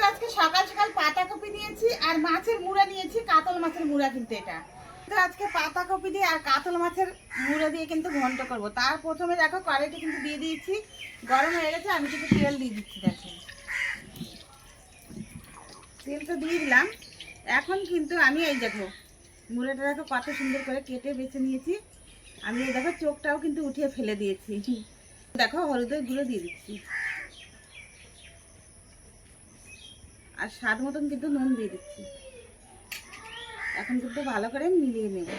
আজকে সকাল সকাল পাতাকপি নিয়েছি আর মাছের মুড়া নিয়েছি, কাতল মাছের মুড়া। কিন্তু এটা তো আজকে পাতাকপি দিয়ে আর কাতল মাছের মুড়া দিয়ে কিন্তু ঘন্ট করব। তার প্রথমে দেখো কড়াইটা কিন্তু দিয়ে দিয়েছি, গরম হয়ে গেছে। আমি কিন্তু তেল দিয়ে দিচ্ছি, দেখো তেলটা দিয়ে দিলাম। এখন কিন্তু আমি এই দেখো মুড়াটা দেখো কত সুন্দর করে কেটে বেছে নিয়েছি। আমি এই দেখো চোখটাও কিন্তু উঠিয়ে ফেলে দিয়েছি। দেখো হলুদের গুঁড়ো দিয়ে দিচ্ছি আর স্বাদ মতন কিন্তু নুন দিয়ে দিচ্ছি। এখন কিন্তু ভালো করে মিলিয়ে নেব,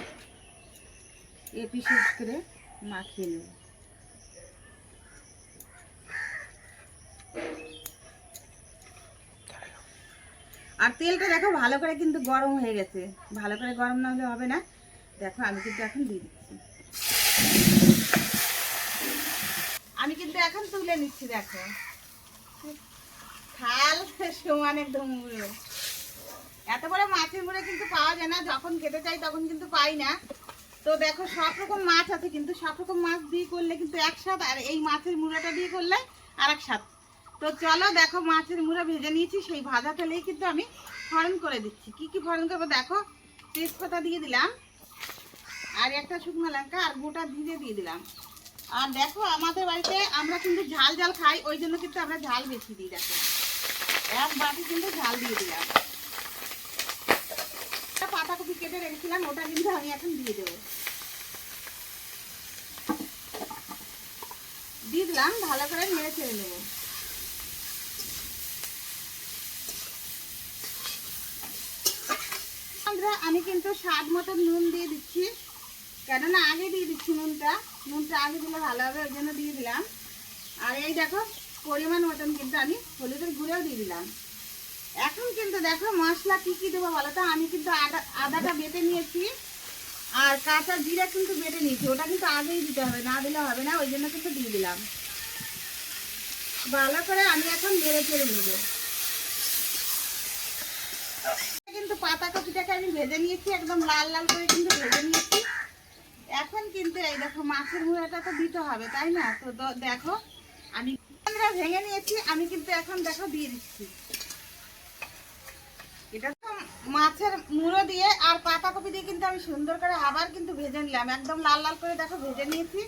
এপিস করে মাখিয়ে নেব। আর তেলটা দেখো ভালো করে কিন্তু গরম হয়ে গেছে, ভালো করে গরম না হলে হবে না। দেখো আমি কিন্তু এখন দিয়ে দিচ্ছি, আমি কিন্তু এখন তুলে নিচ্ছি। দেখো থাল সমান একদম মুড়ো। এত বড় মাছের মুড়ো কিন্তু পাওয়া যায় না, যখন খেতে চাই তখন কিন্তু পাই না। তো দেখো সব রকম মাছ আছে, কিন্তু সব রকম মাছ দিয়ে করলে কিন্তু এক স্বাদ, আর এই মাছের মুড়োটা দিয়ে করলে আর এক স্বাদ। তো চলো দেখো মাছের মুড়ো ভেজে নিয়েছি, সেই ভাজা তেলেই কিন্তু আমি ফোড়ন করে দিচ্ছি। কি কি ফোড়ন করবো দেখো, তেজপাতা দিয়ে দিলাম আর একটা শুকনো লঙ্কা আর গোটা জিরে দিয়ে দিলাম। আর দেখো আমাদের বাড়িতে আমরা কিন্তু ঝাল ঝাল খাই, ওই জন্য কিন্তু আমরা ঝাল বেশি দিই। দেখো এক বাটি কিন্তু ঝাল দিয়ে দিলাম। পাতাকপি কেটে রেখেছিলাম, ওটা কিন্তু আমি এখন দিয়ে দেবো। দিয়ে দিলাম, ভালো করে নেড়ে ছেড়ে নেবো। আমি কিন্তু স্বাদ মতো নুন দিয়ে দিচ্ছি, কেননা আগে দিয়ে দিচ্ছি নুনটা আগে দিলে ভালো হবে, ওই জন্য দিয়ে দিলাম। আর এই দেখো পরিমাণ মতন কিন্তু আমি হলুদের গুঁড়োও দিয়ে দিলাম। এখন কিন্তু দেখো মশলা কি কি দেবো বলো তো। আমি কিন্তু আদাটা বেটে নিয়েছি আর কাঁচা জিরা কিন্তু বেটে নিয়েছি, ওটা কিন্তু আগেই দিতে হবে, না দিলে হবে না, ওই জন্য কিন্তু দিয়ে দিলাম। ভালো করে আমি এখন নেড়ে চেড়ে নেব। কিন্তু পাতাকপিটাকে আমি ভেজে নিয়েছি, একদম লাল লাল করে কিন্তু ভেজে নিয়েছি। এখন কিন্তু এই দেখো মাছের মুড়াটা তো দিতে হবে, তাই না? তো দেখো আমি ভেঙে নিয়েছি, আমি কিন্তু এখন দেখো দিয়ে দিচ্ছি। এটা তো মাছের মুড়ো দিয়ে আর পাতাকপি দিয়ে কিন্তু আমি সুন্দর করে আবার কিন্তু ভেজে নিলাম, একদম লাল লাল করে দেখো ভেজে নিয়েছি।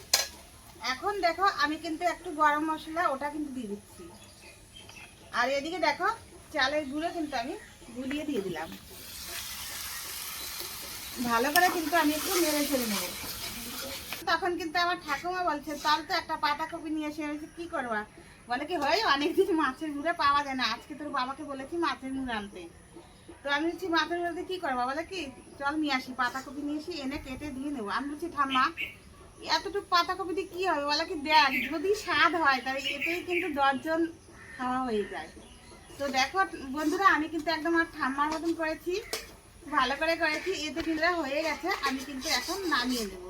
এখন দেখো আমি কিন্তু একটু গরম মশলা ওটা কিন্তু দিয়ে দিচ্ছি। আর এদিকে দেখো চালের গুঁড়ো কিন্তু আমি গুলিয়ে দিয়ে দিলাম। ভালো করে কিন্তু আমি একটু নেড়ে ছেড়ে নেব। তখন কিন্তু আমার ঠাকুমা বলছে চল তো একটা পাতাকপি নিয়ে এসে। আমি কি করবা, বলে কি হয় অনেকদিন মাছের মুড়ো পাওয়া যায় না, আজকে তোর বাবাকে বলেছি মাছের মুড়ো আনতে। তো আমি বলছি মাছের মুড়োতে কি করবা, বলে কি চল নিয়ে আসি, পাতাকপি নিয়ে এসে এনে কেটে দিয়ে নেবো। আমি বলছি ঠাম্মা এতটুকু পাতাকপি দিয়ে কি হবে, বলে কি দেখ যদি স্বাদ হয় তাই এতেই কিন্তু 10 জন খাওয়া হয়ে যায়। তো দেখো বন্ধুরা আমি কিন্তু একদম আর ঠাম্মার মতন করেছি, ভালো করে করেছি, এতে কিন্তু হয়ে গেছে। আমি কিন্তু এখন নামিয়ে দেবো।